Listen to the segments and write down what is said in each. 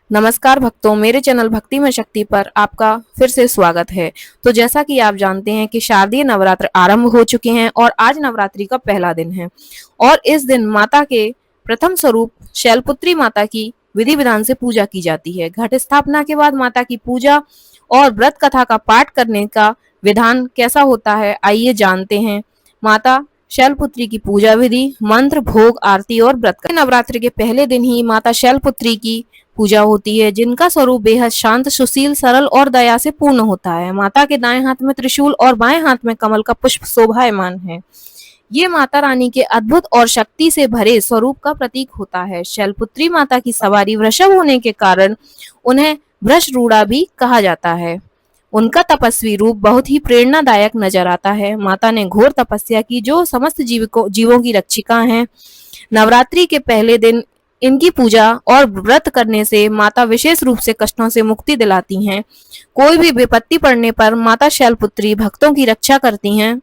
नमस्कार भक्तों, मेरे चैनल भक्ति में शक्ति पर आपका फिर से स्वागत है। तो जैसा कि आप जानते हैं कि शारदीय नवरात्र आरंभ हो चुके हैं और आज नवरात्रि का पहला दिन है और इस दिन माता के प्रथम स्वरूप शैलपुत्री माता की विधि विधान से पूजा की जाती है। घट स्थापना के बाद माता की पूजा और व्रत कथा का पाठ करने का विधान कैसा होता है, आइए जानते हैं। माता शैलपुत्री की पूजा विधि, मंत्र, भोग, आरती और व्रत। नवरात्रि के पहले दिन ही माता शैलपुत्री की पूजा होती है, जिनका स्वरूप बेहद शांत, सुशील, सरल और दया से पूर्ण होता है। माता के दाएं हाथ में त्रिशूल और बाएं हाथ में कमल का पुष्प शोभायमान है। ये माता रानी के अद्भुत और शक्ति से भरे स्वरूप का प्रतीक होता है। शैलपुत्री माता की सवारी वृषभ होने के कारण उन्हें वृषरूढ़ा भी कहा जाता है। उनका तपस्वी रूप बहुत ही प्रेरणादायक नजर आता है। माता ने घोर तपस्या की, जो समस्त जीवों की रक्षिका हैं। नवरात्रि के पहले दिन इनकी पूजा और व्रत करने से माता विशेष रूप से कष्टों से मुक्ति दिलाती हैं। कोई भी विपत्ति पड़ने पर माता शैलपुत्री भक्तों की रक्षा करती हैं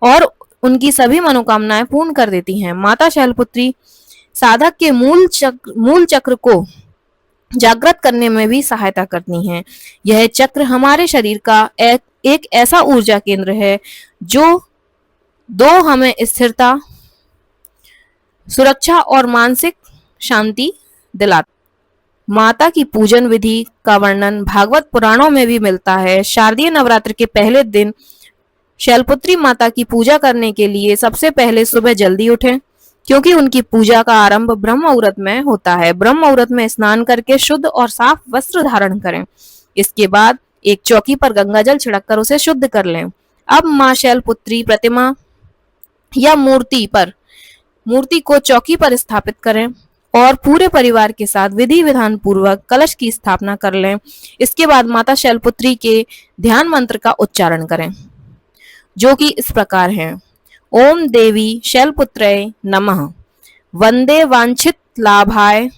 और उनकी सभी मनोकामनाएं पूर्ण कर देती हैं। माता शैलपुत्री साधक के मूल चक्र को जागृत करने में भी सहायता करती हैं। यह चक्र हमारे शरीर का एक ऐसा ऊर्जा केंद्र है जो हमें स्थिरता, सुरक्षा और मानसिक शांति दिलाता। माता की पूजन विधि का वर्णन भागवत पुराणों में भी मिलता है। शारदीय नवरात्र के पहले दिन शैलपुत्री माता की पूजा करने के लिए सबसे पहले सुबह जल्दी उठें, क्योंकि उनकी पूजा का आरंभ ब्रह्म मुहूर्त में होता है। ब्रह्म मुहूर्त में स्नान करके शुद्ध और साफ वस्त्र धारण करें। इसके बाद एक चौकी पर गंगा जल छिड़ककर उसे शुद्ध कर लें। अब माँ शैलपुत्री प्रतिमा या मूर्ति को चौकी पर स्थापित करें और पूरे परिवार के साथ विधि विधान पूर्वक कलश की स्थापना कर लें। इसके बाद माता शैलपुत्री के ध्यान मंत्र का उच्चारण करें, जो कि इस प्रकार है। ओम देवी शैलपुत्रय नमः, वंदे वांछित लाभाय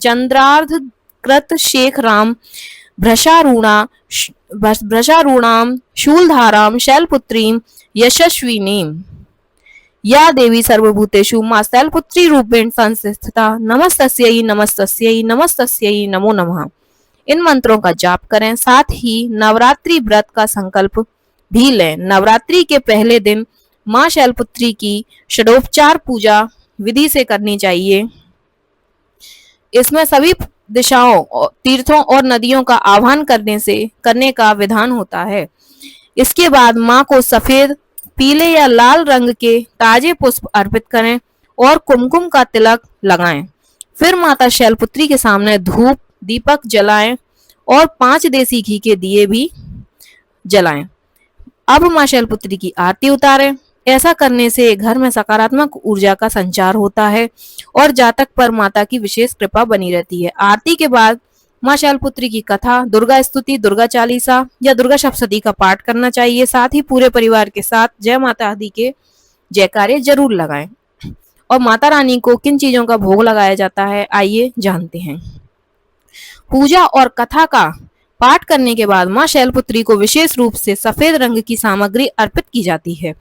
चंद्रार्धकृत शेख राम भ्रशारूणाम शूलधाराम शैलपुत्रीम यशस्विनीम, या देवी सर्वभूतेषु मां शैलपुत्री रूपेण संस्थिता, नमस्तस्यै नमस्तस्यै नमस्तस्यै नमो नमः। इन मंत्रों का जाप करें। साथ ही नवरात्रि व्रत का संकल्प भी लें। नवरात्रि के पहले दिन मां शैलपुत्री की षडोपचार पूजा विधि से करनी चाहिए। इसमें सभी दिशाओं, तीर्थों और नदियों का आह्वान करने का विधान होता है। इसके बाद मां को सफेद, पीले या लाल रंग के ताजे पुष्प अर्पित करें और कुमकुम का तिलक लगाएं। फिर माता शैलपुत्री के सामने धूप दीपक जलाएं और 5 देसी घी के दिए भी जलाएं। अब मां शैलपुत्री की आरती उतारें। ऐसा करने से घर में सकारात्मक ऊर्जा का संचार होता है और जातक पर माता की विशेष कृपा बनी रहती है। आरती के बाद मां शैलपुत्री की कथा, दुर्गा स्तुति, दुर्गा चालीसा या दुर्गा सप्तशती का पाठ करना चाहिए। साथ ही पूरे परिवार के साथ जय माता आदि के जयकारे जरूर लगाएं। और माता रानी को किन चीजों का भोग लगाया जाता है, आइए जानते हैं। पूजा और कथा का पाठ करने के बाद मां शैलपुत्री को विशेष रूप से सफेद रंग की सामग्री अर्पित की जाती है।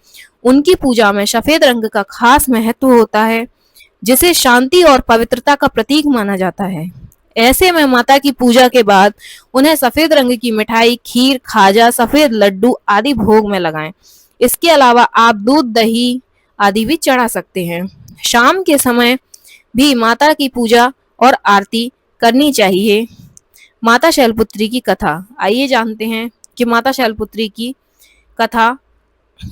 उनकी पूजा में सफेद रंग का खास महत्व होता है, जिसे शांति और पवित्रता का प्रतीक माना जाता है। ऐसे में माता की पूजा के बाद उन्हें सफेद रंग की मिठाई, खीर, खाजा, सफेद लड्डू आदि भोग में लगाएं। इसके अलावा आप दूध, दही आदि भी चढ़ा सकते हैं। शाम के समय भी माता की पूजा और आरती करनी चाहिए। माता शैलपुत्री की कथा, आइए जानते हैं कि माता शैलपुत्री की कथा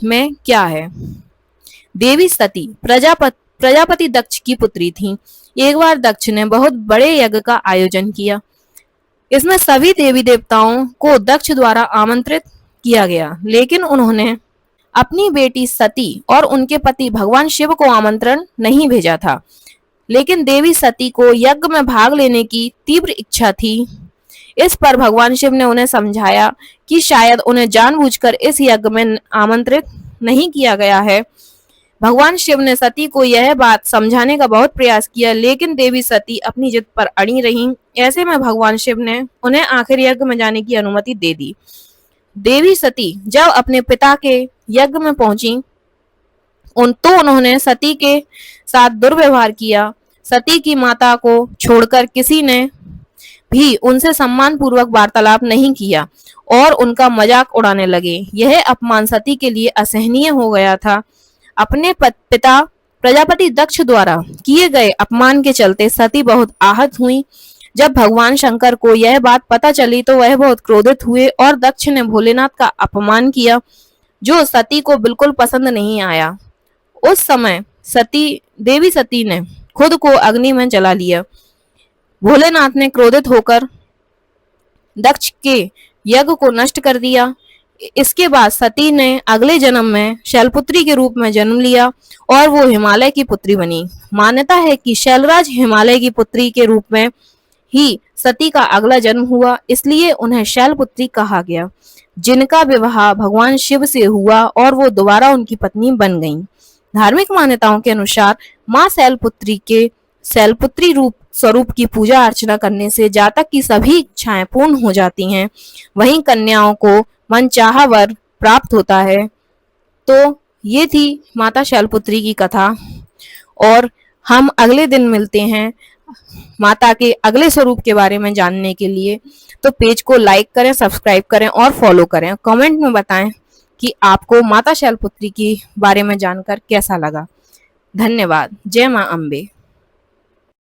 में क्या है। देवी सती प्रजापति दक्ष की पुत्री थी। एक बार दक्ष ने बहुत बड़े यज्ञ का आयोजन किया। इसमें सभी देवी देवताओं को दक्ष द्वारा आमंत्रित किया गया, लेकिन उन्होंने अपनी बेटी सती और उनके पति भगवान शिव को आमंत्रण नहीं भेजा था। लेकिन देवी सती को यज्ञ में भाग लेने की तीव्र इच्छा थी। इस पर भगवान शिव ने उन्हें समझाया कि शायद उन्हें जानबूझकर इस यज्ञ में आमंत्रित नहीं किया गया है। भगवान शिव ने सती को यह बात समझाने का बहुत प्रयास किया, लेकिन देवी सती अपनी जिद पर अड़ी रहीं। ऐसे में भगवान शिव ने उन्हें आखिर यज्ञ में जाने की अनुमति दे दी। देवी सती जब अपने पिता के यज्ञ में पहुंची तो उन्होंने सती के साथ दुर्व्यवहार किया। सती की माता को छोड़कर किसी ने भी उनसे सम्मान पूर्वक वार्तालाप नहीं किया और उनका मजाक उड़ाने लगे। यह अपमान सती के लिए असहनीय हो गया था। अपने पिता प्रजापति दक्ष द्वारा किए गए अपमान के चलते सती बहुत आहत हुई। जब भगवान शंकर को यह बात पता चली तो वह बहुत क्रोधित हुए और दक्ष ने भोलेनाथ का अपमान किया, जो सती को बिल्कुल पसंद नहीं आया। उस समय देवी सती ने खुद को अग्नि में जला लिया। भोलेनाथ ने क्रोधित होकर दक्ष के यज्ञ को नष्ट कर दिया। इसके बाद सती ने अगले जन्म में शैलपुत्री के रूप में जन्म लिया और वो हिमालय की पुत्री बनी। मान्यता है कि शैलराज हिमालय की पुत्री के रूप में ही सती का अगला जन्म हुआ, इसलिए उन्हें शैलपुत्री कहा गया, जिनका विवाह भगवान शिव से हुआ और वो दोबारा उनकी पत्नी बन गईं। धार्मिक मान्यताओं के अनुसार माँ शैलपुत्री के शैलपुत्री रूप स्वरूप की पूजा अर्चना करने से जातक की सभी इच्छाएं पूर्ण हो जाती हैं, वहीं कन्याओं को मनचाहा वर प्राप्त होता है। तो ये थी माता शैलपुत्री की कथा और हम अगले दिन मिलते हैं माता के अगले स्वरूप के बारे में जानने के लिए। तो पेज को लाइक करें, सब्सक्राइब करें और फॉलो करें। कमेंट में बताएं कि आपको माता शैलपुत्री के बारे में जानकर कैसा लगा। धन्यवाद। जय मां अम्बे।